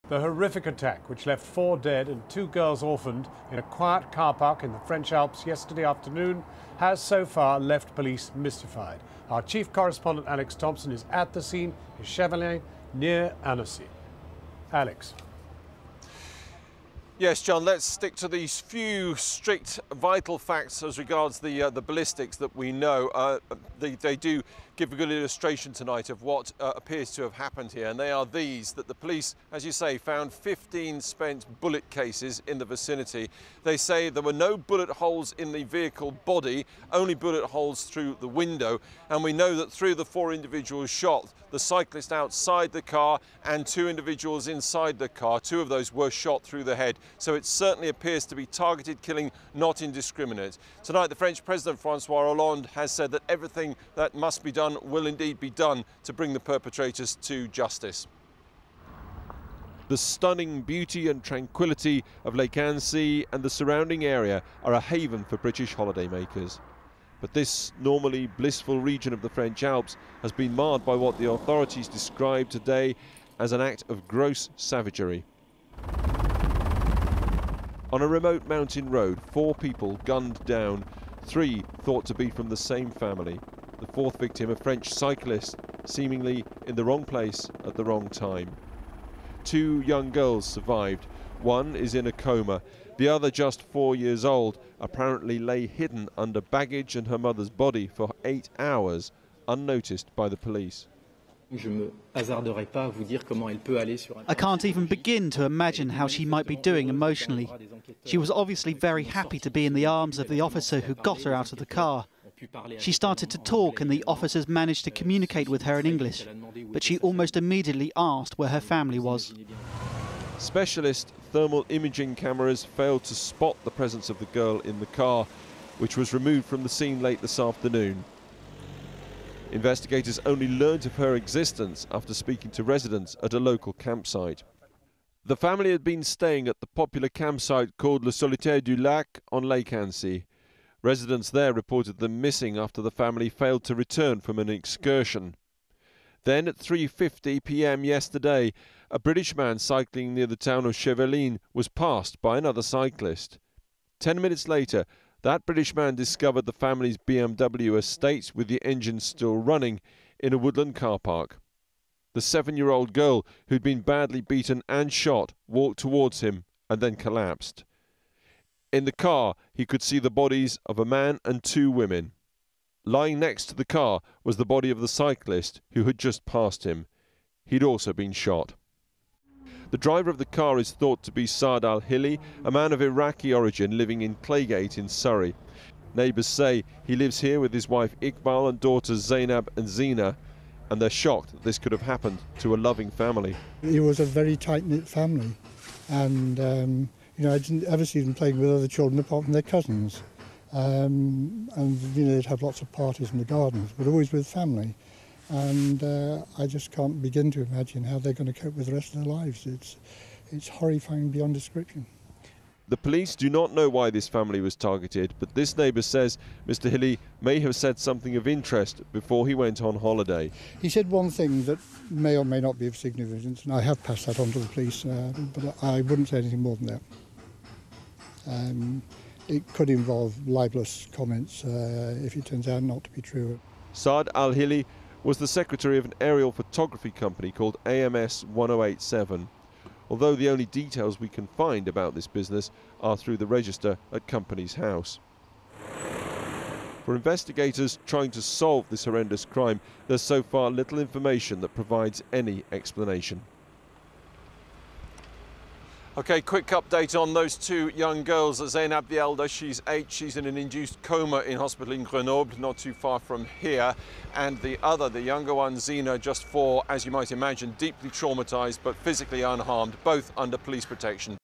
The horrific attack, which left 4 dead and 2 girls orphaned in a quiet car park in the French Alps yesterday afternoon, has so far left police mystified. Our chief correspondent Alex Thomson is at the scene in Chevelin, near Annecy. Alex. Yes, John, let's stick to these few strict vital facts as regards the ballistics that we know. They do give a good illustration tonight of what appears to have happened here, and they are these, that the police, as you say, found 15 spent bullet cases in the vicinity. They say there were no bullet holes in the vehicle body, only bullet holes through the window, and we know that through the 4 individuals shot, the cyclist outside the car and 2 individuals inside the car, 2 of those were shot through the head. So it certainly appears to be targeted killing, not indiscriminate. Tonight, the French President Francois Hollande has said that everything that must be done will indeed be done to bring the perpetrators to justice. The stunning beauty and tranquility of Lake Annecy and the surrounding area are a haven for British holidaymakers. But this normally blissful region of the French Alps has been marred by what the authorities describe today as an act of gross savagery. On a remote mountain road, 4 people gunned down, 3 thought to be from the same family. The 4th victim, a French cyclist, seemingly in the wrong place at the wrong time. 2 young girls survived. 1 is in a coma. The other, just 4 years old, apparently lay hidden under baggage and her mother's body for 8 hours, unnoticed by the police. I can't even begin to imagine how she might be doing emotionally. She was obviously very happy to be in the arms of the officer who got her out of the car. She started to talk and the officers managed to communicate with her in English, but she almost immediately asked where her family was. Specialist thermal imaging cameras failed to spot the presence of the girl in the car, which was removed from the scene late this afternoon. Investigators only learned of her existence after speaking to residents at a local campsite. The family had been staying at the popular campsite called Le Solitaire du Lac on Lake Annecy. Residents there reported them missing after the family failed to return from an excursion. Then at 3:50 p.m. yesterday, a British man cycling near the town of Chevelin was passed by another cyclist. 10 minutes later, that British man discovered the family's BMW estate with the engine still running in a woodland car park. The 7-year-old girl, who'd been badly beaten and shot, walked towards him and then collapsed. In the car, he could see the bodies of a man and 2 women. Lying next to the car was the body of the cyclist who had just passed him. He'd also been shot. The driver of the car is thought to be Saad al-Hili, a man of Iraqi origin living in Claygate in Surrey. Neighbours say he lives here with his wife Iqbal and daughters Zainab and Zina, and they're shocked that this could have happened to a loving family. It was a very tight-knit family, and I didn't ever see them playing with other children apart from their cousins. And they'd have lots of parties in the gardens, but always with family. And I just can't begin to imagine how they're going to cope with the rest of their lives. It's horrifying beyond description. The police do not know why this family was targeted, but this neighbour says Mr. Hilly may have said something of interest before he went on holiday. He said one thing that may or may not be of significance, and I have passed that on to the police, but I wouldn't say anything more than that. It could involve libelous comments if it turns out not to be true. Saad al-Hili was the secretary of an aerial photography company called AMS 1087, although the only details we can find about this business are through the register at Company's House. For investigators trying to solve this horrendous crime, there's so far little information that provides any explanation. Okay, quick update on those 2 young girls. Zainab, the elder, she's 8. She's in an induced coma in hospital in Grenoble, not too far from here. And the other, the younger one, Zina, just 4, as you might imagine, deeply traumatized but physically unharmed, both under police protection.